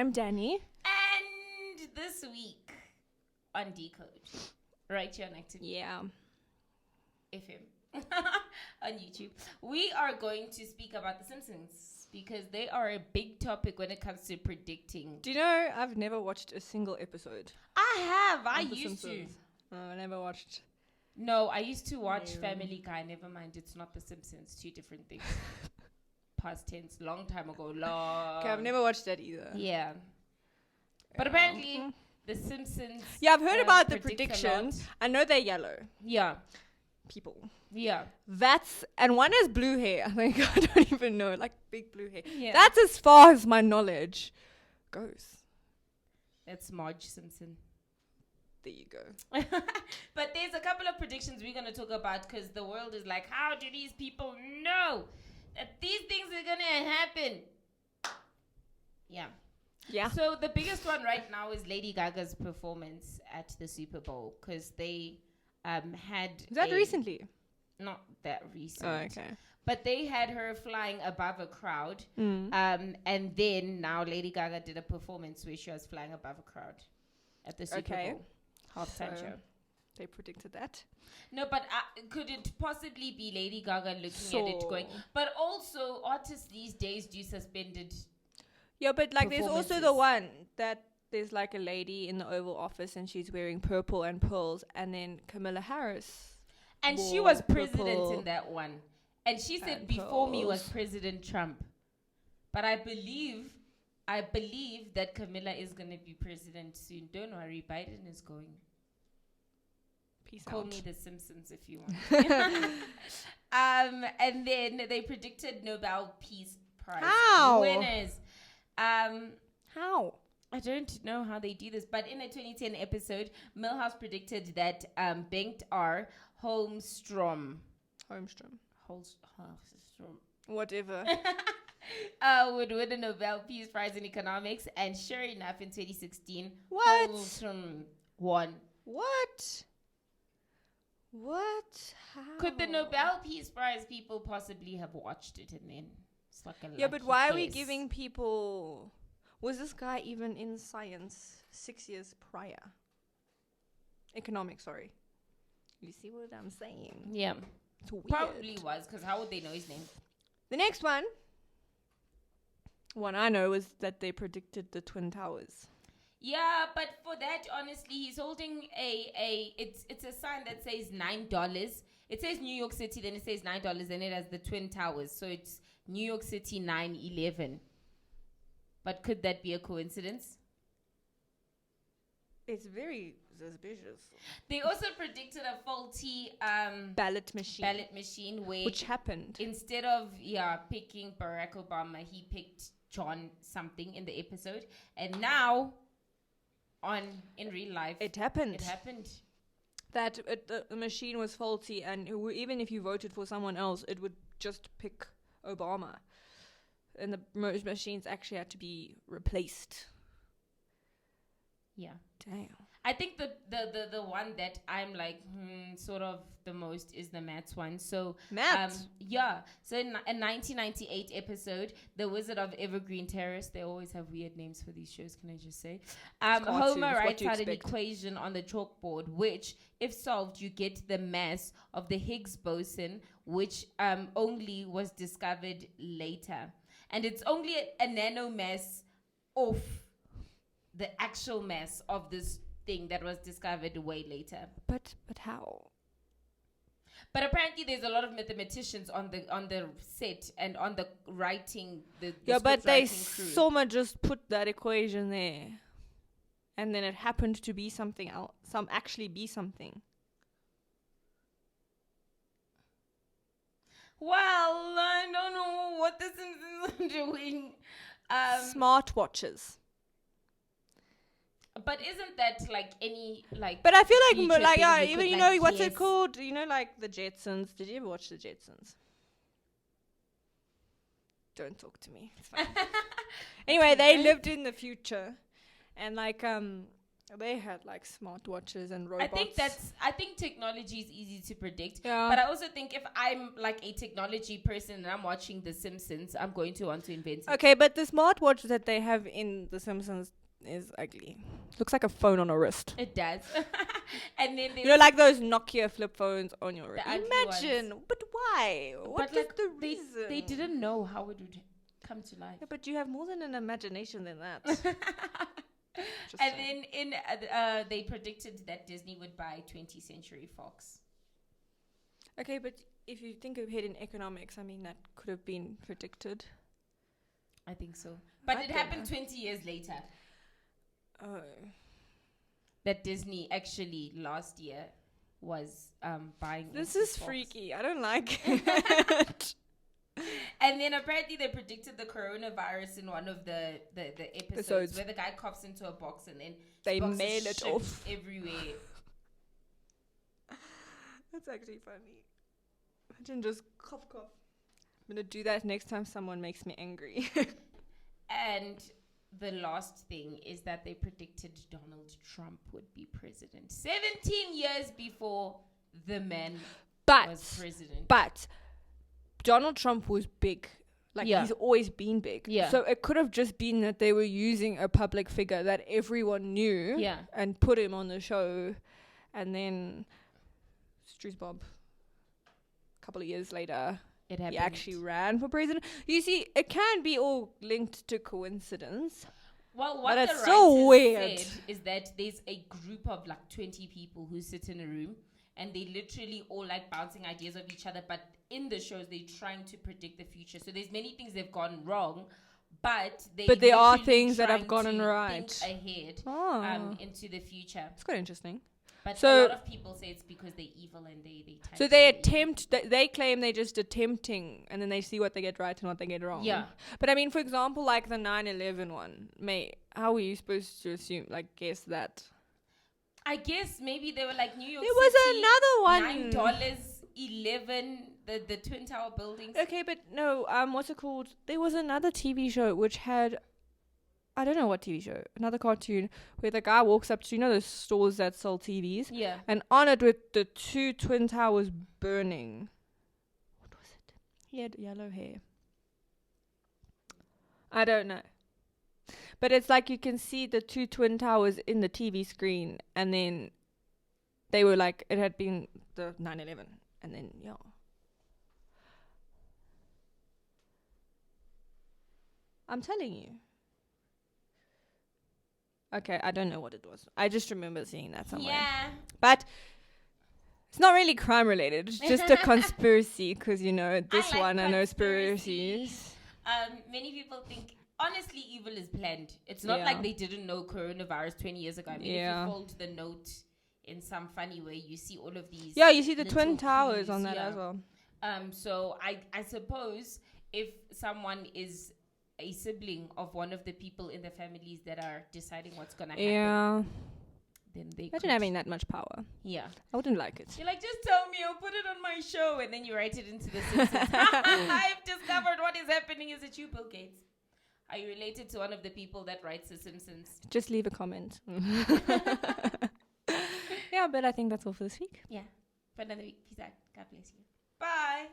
I'm Dani. And this week on Decode, right here on Active FM on YouTube, we are going to speak about The Simpsons because they are a big topic when it comes to predicting. Do you know I've never watched a single episode? I have. I of The used Simpsons. to. I never watched. No, I used to watch No. Family Guy. Never mind, it's not The Simpsons. Two different things. Past tense, long time ago. Okay, I've never watched that either. Yeah. But apparently, The Simpsons. Yeah, I've heard about the predict a predictions. lot. I know they're yellow Yeah. people. Yeah. And one has blue hair. I think I don't even know, like big blue hair. Yeah. That's as far as my knowledge goes. That's Marge Simpson. There you go. But there's a couple of predictions we're going to talk about because the world is like, how do these people know that these things are going to happen? Yeah. Yeah. So the biggest one right now is Lady Gaga's performance at the Super Bowl because they had... Is that recently? Not that recent. Oh, okay. But they had her flying above a crowd. And then now Lady Gaga did a performance where she was flying above a crowd at the Super Bowl. Halftime show. They predicted that. No, but could it possibly be Lady Gaga looking at it going... But also, artists these days do suspended... Yeah, but like there's also the one that there's like a lady in the Oval Office and she's wearing purple and pearls, and then Camilla Harris. And she was president in that one. And she said before me was President Trump. But I believe that Camilla is going to be president soon. Don't worry, Biden is going. Peace Call out. me The Simpsons if you want. And then they predicted Nobel Peace Prize winners. How? I don't know how they do this, but in a 2010 episode, Milhouse predicted that Bengt R. Holmstrom, Whatever. would win a Nobel Peace Prize in economics, and sure enough, in 2016, What? Holmstrom won. What? How? Could the Nobel Peace Prize people possibly have watched it and then it's like a Yeah, but why are we guess. giving people... Was this guy even in science 6 years prior? Economics, sorry. You see what I'm saying? Yeah, It's weird. probably was, because how would they know his name? The next one I know is that they predicted the Twin Towers. Yeah, but for that, honestly, he's holding it's a sign that says $9. It says New York City, then it says $9, and it has the Twin Towers. So it's New York City 9/11. But could that be a coincidence? It's very suspicious. They also predicted a faulty Ballot machine. Which happened. Instead of picking Barack Obama, he picked John something in the episode, and now in real life It happened. It happened. That the machine was faulty, and even if you voted for someone else, it would just pick Obama. And the machines actually had to be replaced. Yeah. Damn. I think the one that I'm like sort of the most is the Matt's one. So Matt. So in a 1998 episode, The Wizard of Evergreen Terrace. They always have weird names for these shows. Can I just say? Homer writes out an equation on the chalkboard, which, if solved, you get the mass of the Higgs boson, which only was discovered later, and it's only a nanomass off the actual mass of this thing that was discovered way later. But how? But apparently there's a lot of mathematicians on the set and on the writing but they crew. someone just put that equation there, and then it happened to be something else. Actually be something. Well, I don't know what the Simpsons are doing. Smartwatches. But isn't that like any like? But I feel future like thing you even could, like, what's guess? it called? Like the Jetsons. Did you ever watch the Jetsons? Don't talk to me. It's fine. Anyway, they lived in the future, and like They had like smartwatches and robots. I think technology is easy to predict. Yeah. But I also think if I'm like a technology person and I'm watching The Simpsons, I'm going to want to invent it. Okay, but the smartwatch that they have in The Simpsons is ugly. Looks like a phone on a wrist. It does. And then like those Nokia flip phones on your wrist. Imagine, ones. but why? What is the reason? They didn't know how it would come to life. Yeah, but you have more than an imagination than that. And then they predicted that Disney would buy 20th Century Fox. Okay, but if you think ahead in economics, I mean, that could have been predicted. I think so. But it happened 20 years later. Oh. That Disney actually last year was buying. This is Fox. Freaky. I don't like it. And then apparently they predicted the coronavirus in one of the episodes where the guy coughs into a box and then they mail it off everywhere. That's actually funny. Imagine just cough. I'm gonna do that next time someone makes me angry. And the last thing is that they predicted Donald Trump would be president 17 years before the man was president. But Donald Trump was big. He's always been big. Yeah. So it could have just been that they were using a public figure that everyone knew and put him on the show. And then Struce Bob, a couple of years later, he actually ran for president. You see, it can be all linked to coincidence. Well, what but the it's so weird. Said is that there's a group of 20 people who sit in a room and they literally all bouncing ideas of each other, but in the shows they're trying to predict the future. So there's many things they've gone wrong, but there are things that have gone right. Think ahead into the future. It's quite interesting. But a lot of people say it's because they're evil and they so they attempt. They claim they're just attempting, and then they see what they get right and what they get wrong. Yeah. But I mean, for example, like the 9/11 one. How were you supposed to guess that? I guess maybe they were New York City. There was another one. $9.11. The Twin Tower buildings. Okay, but no. What's it called? There was another TV show which had. I don't know what TV show, another cartoon where the guy walks up to, those stores that sell TVs? Yeah. And on it with the 2 twin towers burning. What was it? He had yellow hair. I don't know. But it's you can see the 2 twin towers in the TV screen, and then they were it had been the 9/11. And then, I'm telling you. Okay, I don't know what it was. I just remember seeing that somewhere. Yeah. But it's not really crime related. It's just a conspiracy because, this I know conspiracies. Many people think, honestly, evil is planned. It's not like they didn't know coronavirus 20 years ago. I mean, if you fold the note in some funny way, you see all of these. Yeah, you see the Twin Towers on that as well. So I suppose if someone is a sibling of one of the people in the families that are deciding what's going to happen. Then they imagine having that much power. Yeah. I wouldn't like it. You're just tell me, I'll put it on my show. And then you write it into the Simpsons. I've discovered what is happening. Is it you, Bill Gates? Are you related to one of the people that writes the Simpsons? Just leave a comment. Yeah, but I think that's all for this week. Yeah. For another week. Peace out. God bless you. Bye.